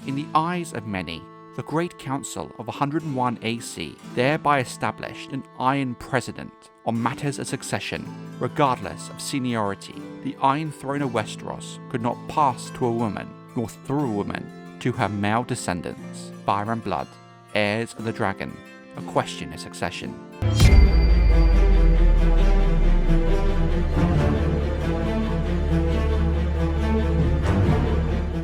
In the eyes of many, the Great Council of 101 AC thereby established an iron precedent on matters of succession, regardless of seniority. The Iron Throne of Westeros could not pass to a woman, nor through a woman to her male descendants, fire and blood, heirs of the dragon, a question of succession.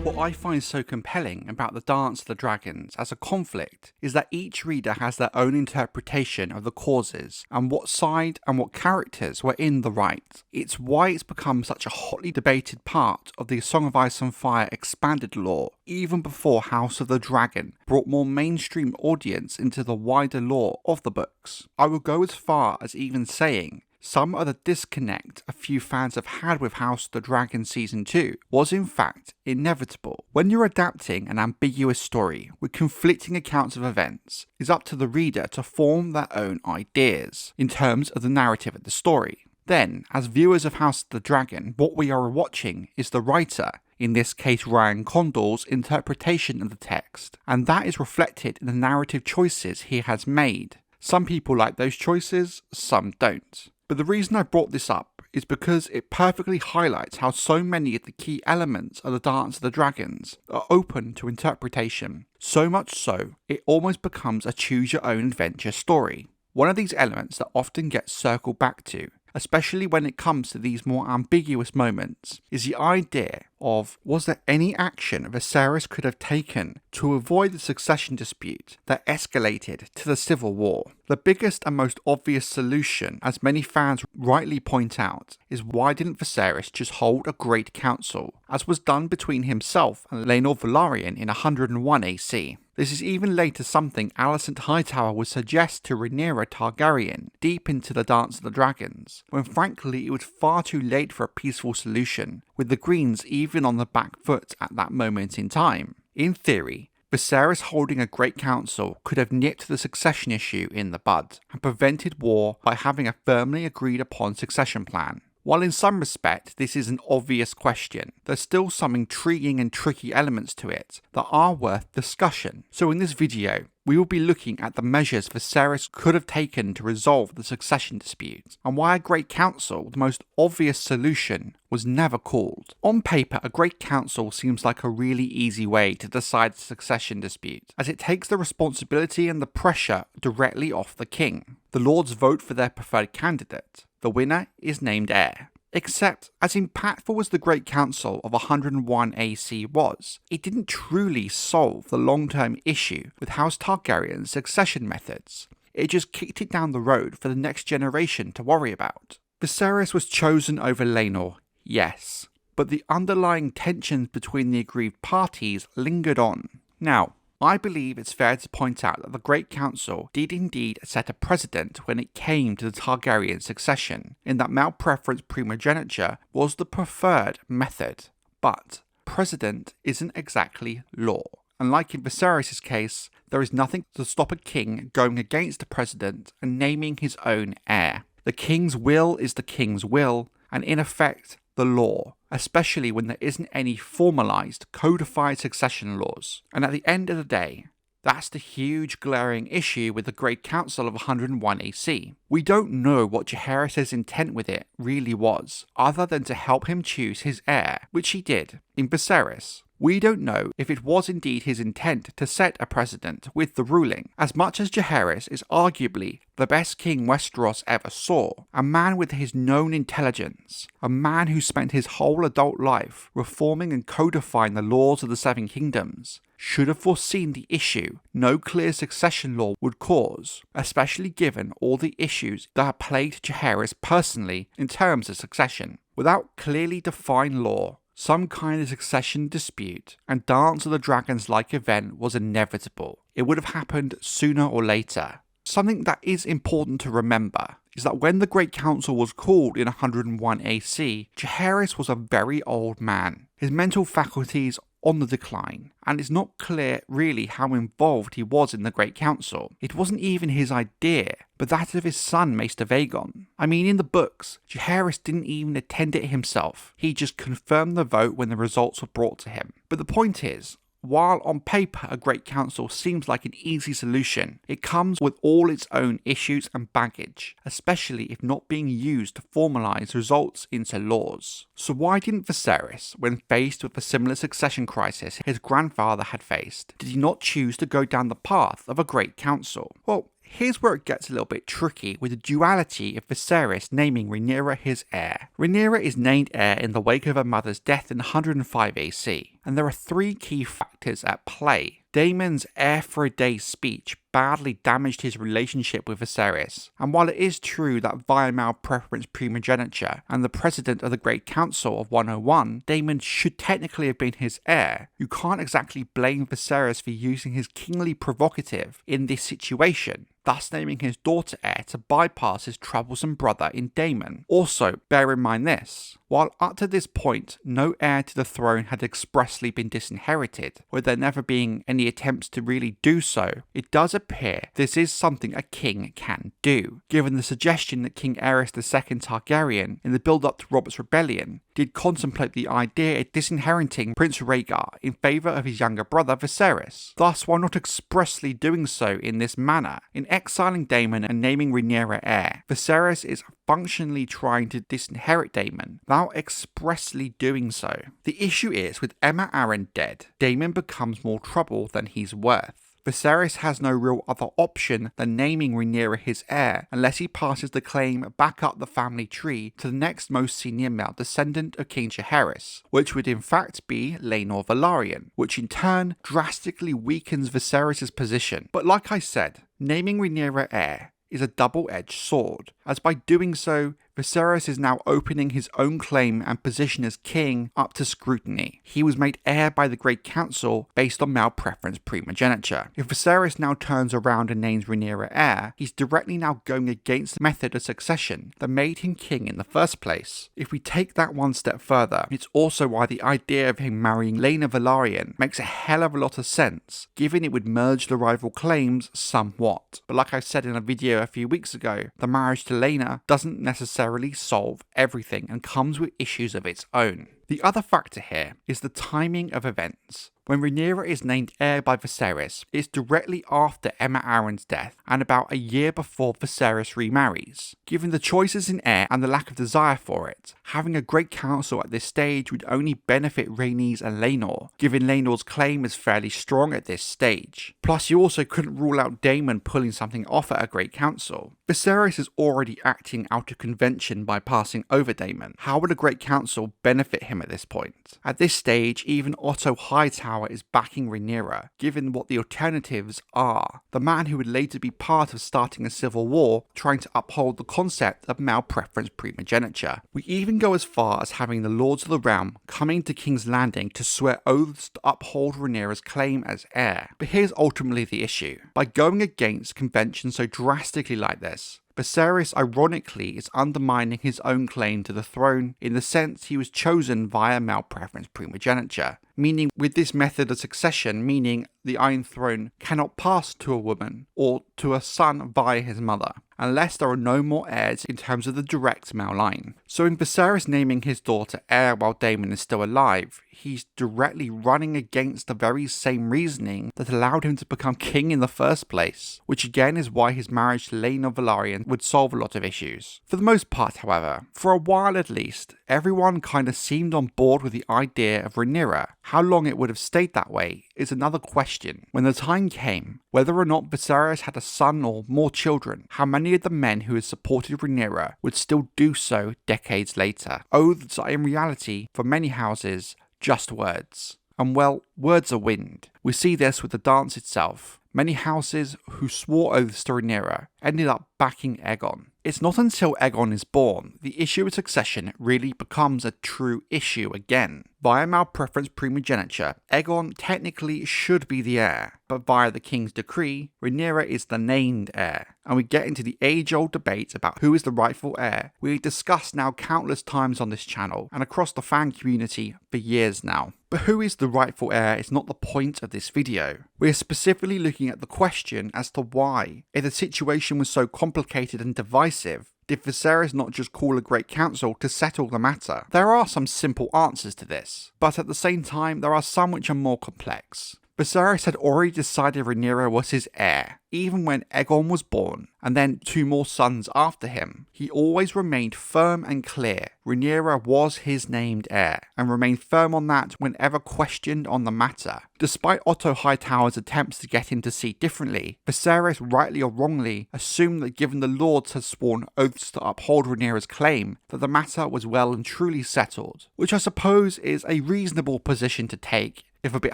What I find so compelling about the Dance of the Dragons as a conflict is that each reader has their own interpretation of the causes and what side and what characters were in the right. It's why it's become such a hotly debated part of the Song of Ice and Fire expanded lore, even before House of the Dragon brought more mainstream audience into the wider lore of the books. I will go as far as even saying some of the disconnect a few fans have had with House of the Dragon Season 2 was in fact inevitable. When you're adapting an ambiguous story with conflicting accounts of events, it's up to the reader to form their own ideas in terms of the narrative of the story. Then, as viewers of House of the Dragon, what we are watching is the writer, in this case Ryan Condal's interpretation of the text, and that is reflected in the narrative choices he has made. Some people like those choices, some don't. But the reason I brought this up is because it perfectly highlights how so many of the key elements of the Dance of the Dragons are open to interpretation. So much so, it almost becomes a choose-your-own-adventure story. One of these elements that often gets circled back to, especially when it comes to these more ambiguous moments, is the idea of, was there any action Viserys could have taken to avoid the succession dispute that escalated to the civil war? The biggest and most obvious solution, as many fans rightly point out, is why didn't Viserys just hold a great council, as was done between himself and Rhaenrya Velaryon in 101 AC. This is even later something Alicent Hightower would suggest to Rhaenyra Targaryen deep into the Dance of the Dragons, when frankly it was far too late for a peaceful solution, with the Greens even on the back foot at that moment in time. In theory, Viserys holding a great council could have nipped the succession issue in the bud, and prevented war by having a firmly agreed upon succession plan. While in some respect this is an obvious question, there's still some intriguing and tricky elements to it that are worth discussion. So in this video, we will be looking at the measures Viserys could have taken to resolve the succession dispute, and why a great council, the most obvious solution, was never called. On paper, a great council seems like a really easy way to decide the succession dispute, as it takes the responsibility and the pressure directly off the king. The lords vote for their preferred candidate. The winner is named heir. Except, as impactful as the Great Council of 101 AC was, it didn't truly solve the long-term issue with House Targaryen's succession methods. It just kicked it down the road for the next generation to worry about. Viserys was chosen over Rhaenor, yes, but the underlying tensions between the aggrieved parties lingered on. Now, I believe it's fair to point out that the Great Council did indeed set a precedent when it came to the Targaryen succession, in that male preference primogeniture was the preferred method. But precedent isn't exactly law. And like in Viserys' case, there is nothing to stop a king going against the precedent and naming his own heir. The king's will is the king's will, and in effect, the law, especially when there isn't any formalised, codified succession laws. And at the end of the day, that's the huge glaring issue with the Great Council of 101 AC. We don't know what Jaehaerys' intent with it really was, other than to help him choose his heir, which he did, in Viserys. We don't know if it was indeed his intent to set a precedent with the ruling. As much as Jaehaerys is arguably the best king Westeros ever saw, a man with his known intelligence, a man who spent his whole adult life reforming and codifying the laws of the Seven Kingdoms, should have foreseen the issue no clear succession law would cause, especially given all the issues that have plagued Jaehaerys personally in terms of succession. Without clearly defined law, some kind of succession dispute and Dance of the Dragons-like event was inevitable. It would have happened sooner or later. Something that is important to remember is that when the Great Council was called in 101 AC, Jaehaerys was a very old man. His mental faculties on the decline, and it's not clear really how involved he was in the Great Council. It wasn't even his idea, but that of his son Maester Aegon. I mean, in the books, Jaehaerys didn't even attend it himself. He just confirmed the vote when the results were brought to him. But the point is, while on paper a Great Council seems like an easy solution, it comes with all its own issues and baggage, especially if not being used to formalize results into laws. So why didn't Viserys, when faced with a similar succession crisis his grandfather had faced, did he not choose to go down the path of a Great Council? Well, here's where it gets a little bit tricky with the duality of Viserys naming Rhaenyra his heir. Rhaenyra is named heir in the wake of her mother's death in 105 AC, and there are three key factors at play. Daemon's heir for a day speech badly damaged his relationship with Viserys, and while it is true that via male preference primogeniture and the president of the Great Council of 101, Daemon should technically have been his heir, you can't exactly blame Viserys for using his kingly prerogative in this situation, thus naming his daughter heir to bypass his troublesome brother in Daemon. Also, bear in mind this, while up to this point no heir to the throne had expressly been disinherited, with there never being any attempts to really do so, it does appear this is something a king can do, given the suggestion that King Aerys II Targaryen, in the build-up to Robert's Rebellion, did contemplate the idea of disinheriting Prince Rhaegar in favour of his younger brother Viserys. Thus, while not expressly doing so in this manner, in exiling Daemon and naming Rhaenyra heir, Viserys is functionally trying to disinherit Daemon without expressly doing so. The issue is, with Aemma Arryn dead, Daemon becomes more trouble than he's worth. Viserys has no real other option than naming Rhaenyra his heir unless he passes the claim back up the family tree to the next most senior male descendant of King Jaehaerys, which would in fact be Laenor Velaryon, which in turn drastically weakens Viserys' position. But like I said, naming Rhaenyra heir is a double-edged sword, as by doing so, Viserys is now opening his own claim and position as king up to scrutiny. He was made heir by the Great Council based on male preference primogeniture. If Viserys now turns around and names Rhaenyra heir, he's directly now going against the method of succession that made him king in the first place. If we take that one step further, it's also why the idea of him marrying Laenor Velaryon makes a hell of a lot of sense, given it would merge the rival claims somewhat. But like I said in a video a few weeks ago, the marriage to Laenor doesn't necessarily solve everything and comes with issues of its own. The other factor here is the timing of events. When Rhaenyra is named heir by Viserys, it's directly after Aemma Arryn's death and about a year before Viserys remarries. Given the choices in heir and the lack of desire for it, having a Great Council at this stage would only benefit Rhaenys and Laenor, given Laenor's claim is fairly strong at this stage. Plus, you also couldn't rule out Daemon pulling something off at a Great Council. Viserys is already acting out of convention by passing over Daemon. How would a Great Council benefit him at this point? At this stage, even Otto Hightower is backing Rhaenyra, given what the alternatives are. The man who would later be part of starting a civil war trying to uphold the concept of male preference primogeniture. We even go as far as having the Lords of the Realm coming to King's Landing to swear oaths to uphold Rhaenyra's claim as heir. But here's ultimately the issue. By going against convention so drastically like this, Viserys ironically is undermining his own claim to the throne in the sense he was chosen via male preference primogeniture, meaning with this method of succession, meaning the Iron Throne cannot pass to a woman or to a son via his mother, unless there are no more heirs in terms of the direct male line. So in Viserys naming his daughter heir while Daemon is still alive, he's directly running against the very same reasoning that allowed him to become king in the first place, which again is why his marriage to Laenor Velaryon would solve a lot of issues. For the most part, however, for a while at least, everyone kind of seemed on board with the idea of Rhaenyra. How long it would have stayed that way is another question. When the time came, whether or not Viserys had a son or more children, how many of the men who had supported Rhaenyra would still do so decades later? Oaths are in reality, for many houses, just words. And well, words are wind. We see this with the dance itself. Many houses who swore oaths to Rhaenyra ended up backing Aegon. It's not until Aegon is born the issue of succession really becomes a true issue again. Via male preference primogeniture, Aegon technically should be the heir, but via the king's decree, Rhaenyra is the named heir. And we get into the age-old debate about who is the rightful heir, we've discussed now countless times on this channel and across the fan community for years now. But who is the rightful heir is not the point of this video. We are specifically looking at the question as to why, if the situation was so complicated and divisive, did Viserys not just call a Great Council to settle the matter? There are some simple answers to this, but at the same time there are some which are more complex. Viserys had already decided Rhaenyra was his heir, even when Aegon was born, and then 2 more sons after him. He always remained firm and clear. Rhaenyra was his named heir, and remained firm on that whenever questioned on the matter. Despite Otto Hightower's attempts to get him to see differently, Viserys, rightly or wrongly, assumed that given the Lords had sworn oaths to uphold Rhaenyra's claim, that the matter was well and truly settled, which I suppose is a reasonable position to take, if a bit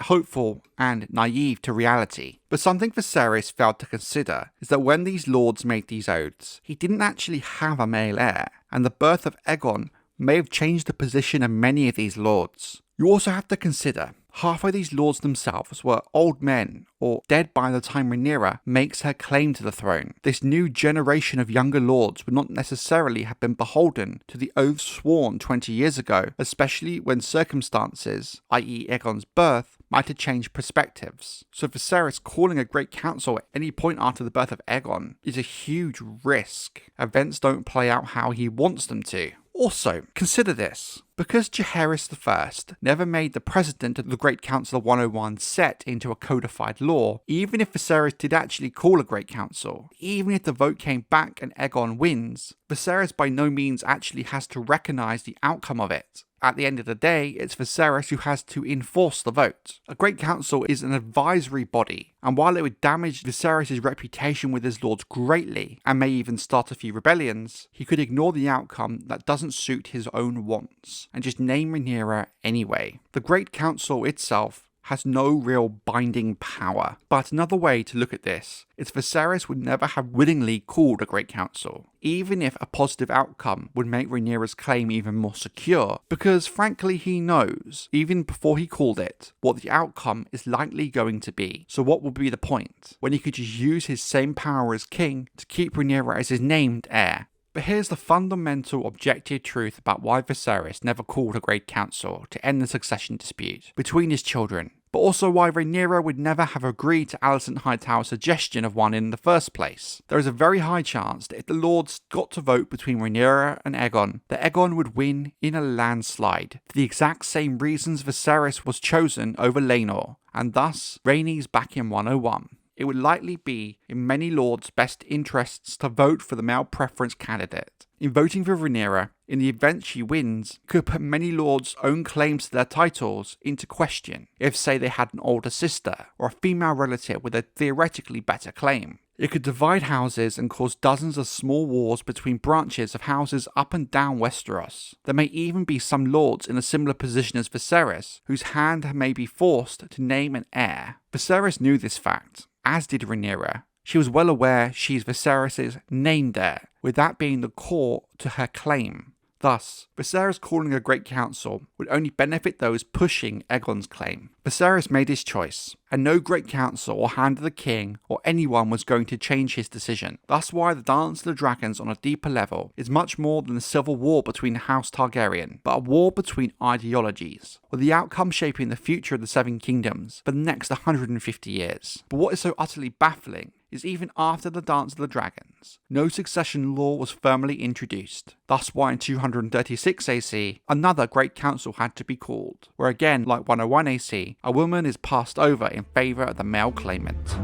hopeful and naive to reality. But something Viserys failed to consider is that when these lords made these oaths, he didn't actually have a male heir, and the birth of Aegon may have changed the position of many of these lords. You also have to consider, half of these lords themselves were old men or dead by the time Rhaenyra makes her claim to the throne. This new generation of younger lords would not necessarily have been beholden to the oaths sworn 20 years ago, especially when circumstances, i.e. Aegon's birth, might have changed perspectives. So Viserys calling a great council at any point after the birth of Aegon is a huge risk. Events don't play out how he wants them to. Also, consider this. Because Jaehaerys I never made the precedent of the Great Council of 101 set into a codified law, even if Viserys did actually call a Great Council, even if the vote came back and Aegon wins, Viserys by no means actually has to recognise the outcome of it. At the end of the day, it's Viserys who has to enforce the vote. A Great Council is an advisory body, and while it would damage Viserys' reputation with his lords greatly, and may even start a few rebellions, he could ignore the outcome that doesn't suit his own wants, and just name Rhaenyra anyway. The Great Council itself has no real binding power. But another way to look at this is Viserys would never have willingly called a Great Council, even if a positive outcome would make Rhaenyra's claim even more secure, because frankly he knows, even before he called it, what the outcome is likely going to be. So what would be the point, when he could just use his same power as king to keep Rhaenyra as his named heir? But here's the fundamental objective truth about why Viserys never called a Great Council to end the succession dispute between his children, but also why Rhaenyra would never have agreed to Alicent Hightower's suggestion of one in the first place. There is a very high chance that if the Lords got to vote between Rhaenyra and Aegon, that Aegon would win in a landslide, for the exact same reasons Viserys was chosen over Laenor, and thus Rhaenys back in 101. It would likely be in many lords' best interests to vote for the male preference candidate. In voting for Rhaenyra, in the event she wins, could put many lords' own claims to their titles into question, if say they had an older sister or a female relative with a theoretically better claim. It could divide houses and cause dozens of small wars between branches of houses up and down Westeros. There may even be some lords in a similar position as Viserys, whose hand may be forced to name an heir. Viserys knew this fact, as did Rhaenyra. She was well aware she is Viserys' named heir, with that being the core to her claim. Thus, Viserys calling a Great Council would only benefit those pushing Aegon's claim. Viserys made his choice, and no Great Council or Hand of the King or anyone was going to change his decision. That's why the Dance of the Dragons on a deeper level is much more than a civil war between House Targaryen, but a war between ideologies, with the outcome shaping the future of the Seven Kingdoms for the next 150 years. But what is so utterly baffling is even after the Dance of the Dragons, no succession law was firmly introduced. Thus why in 236 AC, another Great Council had to be called, where again, like 101 AC, a woman is passed over in favour of the male claimant.